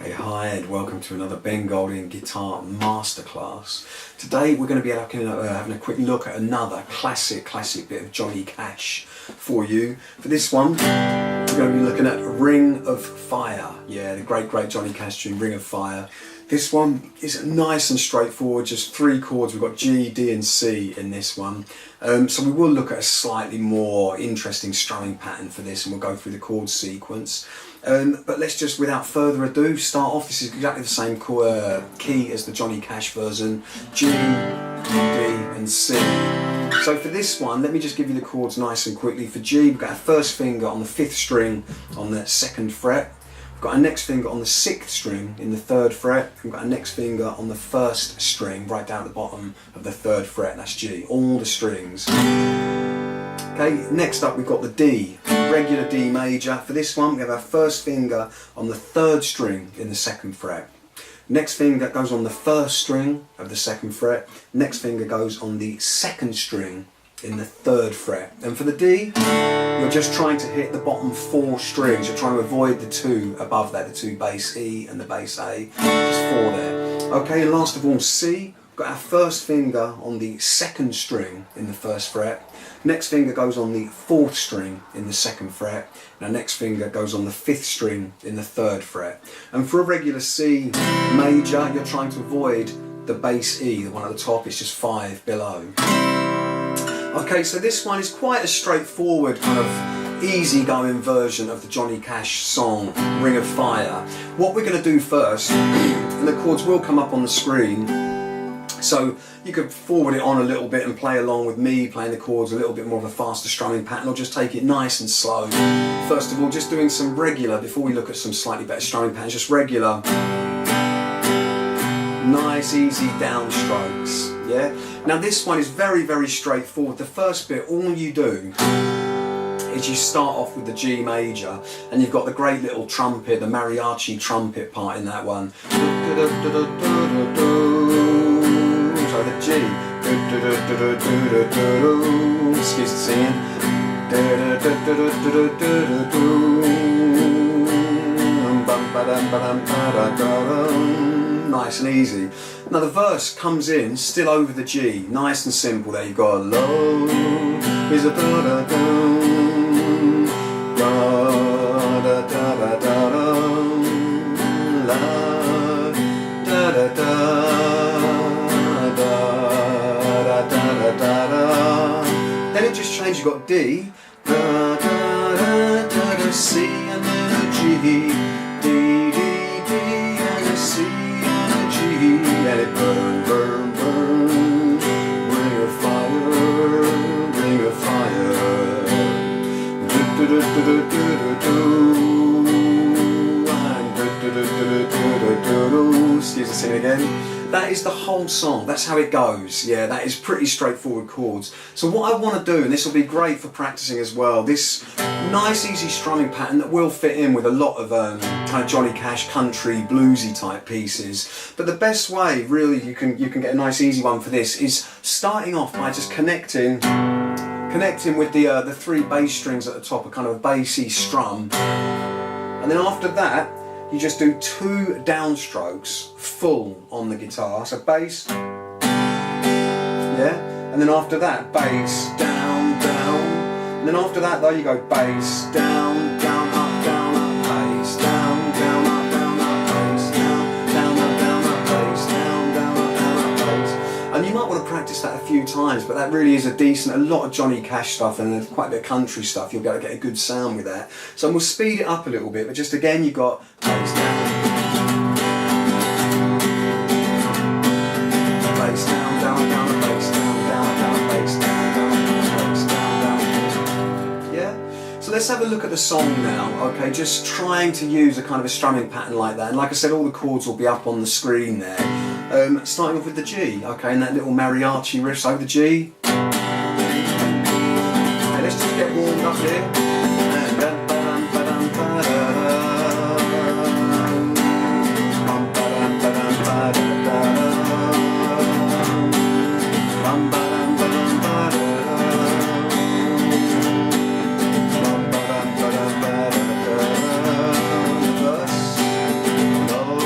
Hey, hi, and welcome to another Ben Golding Guitar Masterclass. Today we're going to be having a quick look at another classic bit of Johnny Cash for you. For this one, we're going to be looking at Ring of Fire. Yeah, the great Johnny Cash tune, Ring of Fire. This one is nice and straightforward, just 3 chords. We've got G, D and C in this one. So we will look at a slightly more interesting strumming pattern for this, and we'll go through the chord sequence. But let's just, without further ado, start off. This is exactly the same key as the Johnny Cash version, G, D and C. So for this one, let me just give you the chords nice and quickly. For G, we've got our first finger on the 5th string on the 2nd fret. We've got our next finger on the 6th string in the 3rd fret. We've got our next finger on the 1st string right down at the bottom of the 3rd fret. That's G, all the strings. Okay, next up we've got the D, regular D major. For this one, we have our first finger on the 3rd string in the 2nd fret. Next finger goes on the 1st string of the 2nd fret. Next finger goes on the 2nd string in the 3rd fret. And for the D, you're just trying to hit the bottom 4 strings. You're trying to avoid the 2 above that, the 2 bass E and the bass A, just 4 there. Okay, and last of all, C. We've got our first finger on the 2nd string in the 1st fret. Next finger goes on the 4th string in the 2nd fret. And our next finger goes on the 5th string in the 3rd fret. And for a regular C major, you're trying to avoid the bass E, the one at the top. It's just 5 below. Okay, so this one is quite a straightforward kind of easy-going version of the Johnny Cash song Ring of Fire. What we're going to do first, and the chords will come up on the screen, so you could forward it on a little bit and play along with me playing the chords, a little bit more of a faster strumming pattern, or just take it nice and slow. First of all, just doing some regular, before we look at some slightly better strumming patterns, just regular, nice easy downstrokes. Yeah. Now this one is very straightforward. The first bit, all you do is you start off with the G major, and you've got the great little trumpet, the mariachi trumpet part in that one. So the G, excuse the singing. Nice and easy. Now the verse comes in still over the G, nice and simple. There you've got low is a da da da da da da da la da da da da da da da. Then it just changes. You've got D, da da da da da, C and then a G, D D D and a C. Let it burn, burn, burn. Ring of fire, ring of fire. Do do do do do do do. Excuse me, sing again. That is the whole song. That's how it goes. Yeah, that is pretty straightforward chords. So what I want to do, and this will be great for practicing as well, this nice easy strumming pattern that will fit in with a lot of kind of Johnny Cash country bluesy type pieces. But the best way really you can get a nice easy one for this is starting off by just connecting with the 3 bass strings at the top, a kind of a bassy strum. And then after that, you just do 2 downstrokes full on the guitar. So bass, yeah, and then after that, bass, down, down. And then after that, though, you go bass, down, down, up, bass, down, down, up, bass, down, down, up, bass, down, down, up, bass. And you might want to practice that a few times, but that really is a lot of Johnny Cash stuff and quite a bit of country stuff. You'll be able to get a good sound with that. So we'll speed it up a little bit, but just again, you've got bass down, bass down, down, down, bass down, down, bass down, down. Yeah? So let's have a look at the song now, okay? Just trying to use a kind of a strumming pattern like that. And like I said, all the chords will be up on the screen there. Starting off with the G, okay, and that little mariachi riff, so the G. Okay, let's just get warmed up here. Low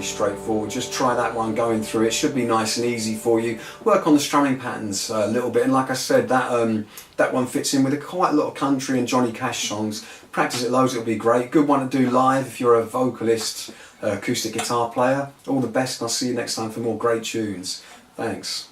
straightforward. Just try that one going through. It should be nice and easy for you. Work on the strumming patterns a little bit, and like I said, that one fits in with quite a lot of country and Johnny Cash songs. Practice it loads, it'll be great. Good one to do live if you're a vocalist, acoustic guitar player. All the best, and I'll see you next time for more great tunes. Thanks.